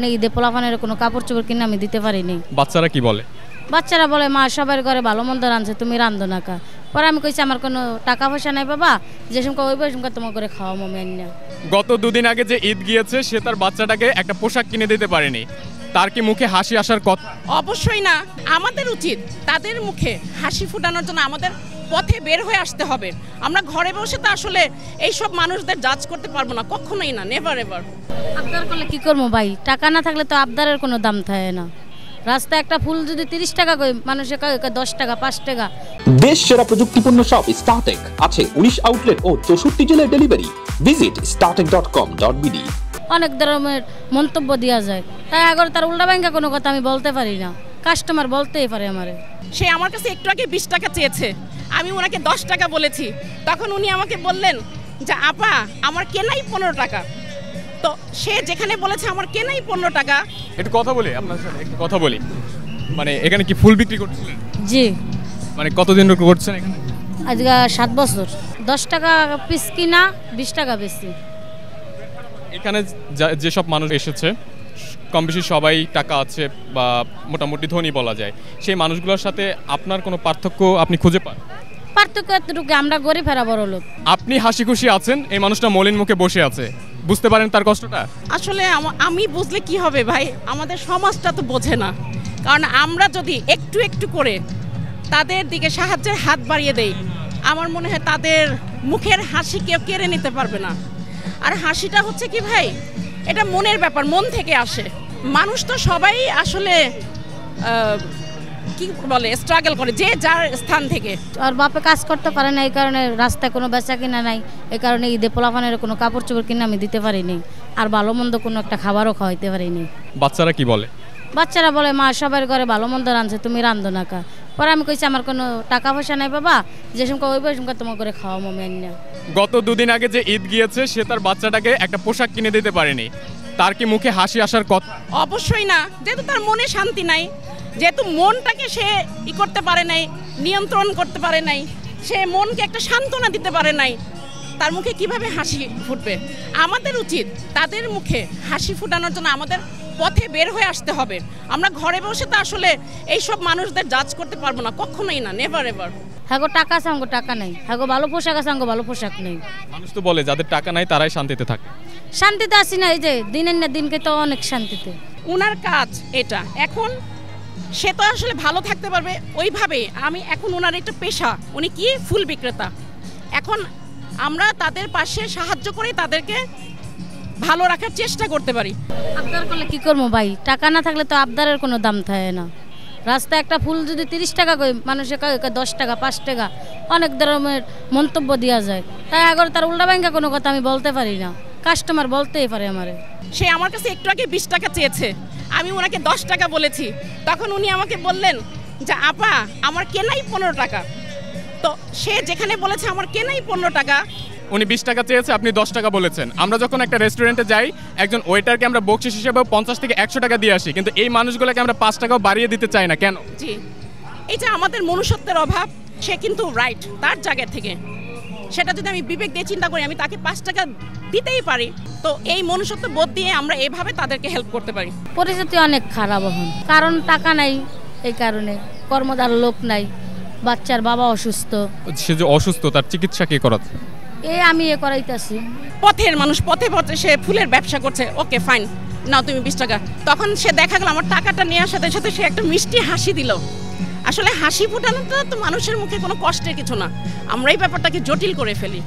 ঈদে পোলাপানের কোনো কাপড় চোপড় কিনে আমি দিতে পারিনি। বাচ্চারা কি বলে? বাচ্চারা বলে মা সবার ঘরে ভালো মন্দ রাঁধছে, তুমি রান্ধো না কা। পরে আমি কইছি আমার কোনো টাকা পয়সা নাই বাবা, যে সময় ওই বয়স তোমার করে খাওয়া মমি না। গত দুদিন আগে যে ঈদ গিয়েছে সে তার বাচ্চাটাকে একটা পোশাক কিনে দিতে পারেনি, তার কি মুখে হাসি আসার কথা? অবশ্যই না। আমাদের উচিত তাদের মুখে হাসি ফোটানোর জন্য আমাদের পথে বের হয়ে আসতে হবে। আমরা ঘরে বসে তো আসলে এইসব মানুষদের জাজ করতে পারবো না, কখনোই না, নেভার এভার। আবদার করলে কি করবো ভাই, টাকা না থাকলে তো আবদারের কোনো দাম থাকে না। রাস্তায় একটা ফুল যদি 30 টাকা কই, মানুষে কয় 10 টাকা 5 টাকা। দেশ সেরা প্রযুক্তিপূর্ণ শপ স্টারটেক আছে 19 আউটলেট ও 64 জেলায় ডেলিভারি। Visit startek.com.bd। অনেক ধরনের মন্তব্য দেওয়া যায়, তাই আগর তার উল্টা ব্যাংকে কোনো কথা আমি বলতে পারি না। কাস্টমার বলতেই পারে আমারে। সে আমার কাছে একটু আগে 20 টাকা চেয়েছে, আমি ওনাকে 10 টাকা বলেছি। তখন উনি আমাকে বললেন যে আপা আমার কেনাই 15 টাকা। তো সে যেখানে বলেছে আমার কেনাই 15 টাকা। একটু কথা বলি আপনার সাথে, একটু কথা বলি। মানে এখানে কি ফুল বিক্রি করছিলেন? জি। মানে কতদিন ধরে করছেন এখানে? আজকে 7 বছর। 10 টাকা পিস কিনা, 20 টাকা বেশি। এখানে যেসব মানুষ এসেছে কম বেশি সবাই টাকা আছে বা মোটামুটি ধনী বলা যায়, সেই মানুষগুলোর সাথে আপনার কোনো পার্থক্য আপনি খুঁজে পান? পার্থক্য এতটুকু, আমরা গরিব ফেরা বড় লোক। আপনি হাসি খুশি আছেন, এই মানুষটা মলিন মুখে বসে আছে, বুঝতে পারেন তার কষ্টটা? আসলে আমি বুঝলে কি হবে ভাই, আমাদের সমাজটা তো বোঝে না। কারণ আমরা যদি একটু একটু করে তাদের দিকে সাহায্যের হাত বাড়িয়ে দেই, আমার মনে হয় তাদের মুখের হাসি কেউ কেড়ে নিতে পারবে না। আর হাসিটা হচ্ছে কি ভাই, এটা মনের ব্যাপার, মন থেকে আসে। মানুষ তো সবাই আসলে কি বলে স্ট্রাগল করে, যে যার স্থান থেকে। আর বাপে কাজ করতে পারে না, এই কারণে রাস্তায় কোনো বেচা কিনা নাই, এই কারণে ঈদে পোলাপানের কোনো কাপড় চোপড় কিনে আমি দিতে পারিনি, আর ভালো মন্দ কোনো একটা খাবারও খাওয়াইতে পারিনি। বাচ্চারা কি বলে? বাচ্চারা বলে মা সবার ঘরে ভালো মন্দ রাঁধছে, তুমি রান্ধো না কা। পরে আমি কইছি আমার কোনো টাকা পয়সা নাই বাবা, যে সময় ওই বয়স তোমার করে খাওয়া মমি না। গত দুদিন আগে যে ঈদ গিয়েছে সে তার বাচ্চাটাকে একটা পোশাক কিনে দিতে পারেনি, তার কি মুখে হাসি আসার কথা? অবশ্যই না। যেহেতু তার মনে শান্তি নাই, যেহেতু মনটাকে সে করতে পারে নাই, নিয়ন্ত্রণ করতে পারে নাই, সে মনকে একটা সান্ত্বনা দিতে পারে নাই, তার মুখে কিভাবে হাসি ফুটবে? আমাদের উচিত তাদের মুখে হাসি ফোটানোর জন্য আমাদের পথে বের হয়ে আসতে হবে। আমরা ঘরে বসে তো আসলে এইসব মানুষদের জাজ করতে পারবো না, কখনোই না, নেভার এভার। হ্যাঁ গো টাকা আছে, আঙ্গো টাকা নেই। হ্যাঁ গো ভালো পোশাক আছে, আঙ্গো ভালো পোশাক নেই। মানুষ তো বলে যাদের টাকা নাই তারাই শান্তিতে থাকে। শান্তিতে আসি না, এই যে দিনের না দিনকে তো অনেক শান্তিতে। উনার কাজ এটা, এখন সে তো আসলে ভালো থাকতে পারবে ওইভাবে। আমি এখন ওনার একটা পেশা, উনি কি ফুল বিক্রেতা। এখন আমরা তাদের পাশে সাহায্য করে তাদেরকে ভালো রাখার চেষ্টা করতে পারি। আবদার করলে কি করবো ভাই, টাকা না থাকলে তো আবদারের কোনো দাম থাকে না। রাস্তায় একটা ফুল যদি 30 টাকা কই, মানুষে কয় 10 টাকা 5 টাকা। অনেক ধরনের মন্তব্য দেওয়া যায়, তাই আগর তার উল্টা ব্যাংকে কোনো কথা আমি বলতে পারি না। কাস্টমার বলতেই পারে আমারে। সে আমার কাছে একটু আগে 20 টাকা চেয়েছে, আমি ওনাকে 10 টাকা বলেছি। তখন উনি আমাকে বললেন যে আপা আমার কেনাই 15 টাকা। তো সে যেখানে বলেছে আমার কেনাই 15 টাকা। উনি 20 টাকা চেয়েছে, আপনি 10 টাকা বলেছেন। আমরা যখন একটা রেস্টুরেন্টে যাই, একজন ওয়েটারকে আমরা বকশিশ হিসেবে 50 থেকে 100 টাকা দিয়ে আসি, কিন্তু এই মানুষগুলোকে আমরা 5 টাকাও বাড়িয়ে দিতে চাই না কেন? জি, এটা আমাদের মনুষ্যত্বের অভাব। সে কিন্তু রাইট তার জায়গা থেকে, সেটা যদি আমি বিবেক দিয়ে চিন্তা করি, আমি তাকে 5 টাকা দিতেই পারি। তো এই মনুষ্যত্ব বোধ দিয়ে আমরা এভাবে তাদেরকে হেল্প করতে পারি। পরিস্থিতি অনেক খারাপ এখন, কারণ টাকা নাই, এই কারণে কর্মদার লোক নাই, বাচ্চার বাবা অসুস্থ। সে যে অসুস্থ, তার চিকিৎসা কে করাচ্ছে? এই আমি করাইতেছি। পথের মানুষ, পথে পথে সে ফুলের ব্যবসা করছে, ওকে ফাইন, নাও তুমি 20 টাকা। তখন সে দেখা গেল আমার টাকাটা নেওয়ার সাথে সাথে সে একটা মিষ্টি হাসি দিল। আসলে হাসি ফোটানোটা তো মানুষের মুখে কোনো কষ্টের কিছু না, আমরাই ব্যাপারটাকে জটিল করে ফেলি।